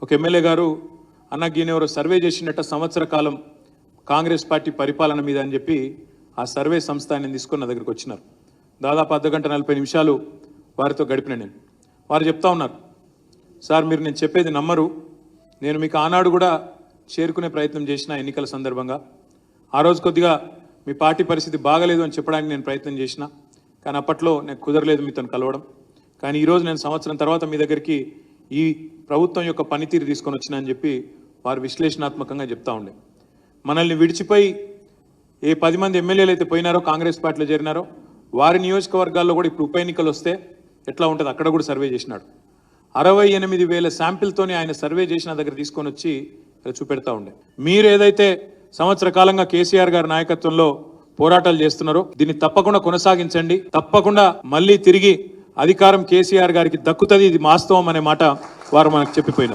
ఒక ఎమ్మెల్యే గారు అన్నగీనెవరో సర్వే చేసినట్ట సంవత్సర కాలం కాంగ్రెస్ పార్టీ పరిపాలన మీద అని చెప్పి ఆ సర్వే సంస్థ ఆయన తీసుకొని నా దగ్గరికి వచ్చినారు. దాదాపు 1:40 వారితో గడిపిన నేను. వారు చెప్తా ఉన్నారు, సార్ మీరు నేను చెప్పేది నమ్మరు, నేను మీకు ఆనాడు కూడా చేరుకునే ప్రయత్నం చేసిన ఎన్నికల సందర్భంగా. ఆ రోజు కొద్దిగా మీ పార్టీ పరిస్థితి బాగలేదు అని చెప్పడానికి నేను ప్రయత్నం చేసిన, కానీ అప్పట్లో నాకు కుదరలేదు మీతో కలవడం. కానీ ఈరోజు నేను సంవత్సరం తర్వాత మీ దగ్గరికి ఈ ప్రభుత్వం యొక్క పనితీరు తీసుకొని వచ్చినా అని చెప్పి వారు విశ్లేషణాత్మకంగా చెప్తా ఉండే. మనల్ని విడిచిపోయి ఏ 10 మంది ఎమ్మెల్యేలు అయితే పోయినారో, కాంగ్రెస్ పార్టీలో చేరినారో, వారి నియోజకవర్గాల్లో కూడా ఇప్పుడు ఉప ఎన్నికలు వస్తే ఎట్లా ఉంటుంది అక్కడ కూడా సర్వే చేసినాడు. 68,000 శాంపిల్తోనే ఆయన సర్వే చేసిన దగ్గర తీసుకొని వచ్చి చూపెడతా ఉండే. మీరు ఏదైతే సంవత్సర కాలంగా కేసీఆర్ గారి నాయకత్వంలో పోరాటాలు చేస్తున్నారో దీన్ని తప్పకుండా కొనసాగించండి. తప్పకుండా మళ్ళీ తిరిగి అధికారం కేసీఆర్ గారికి దక్కుతుంది, ఇది వాస్తవం అనే మాట వారు మనకు చెప్పిపోయినారు.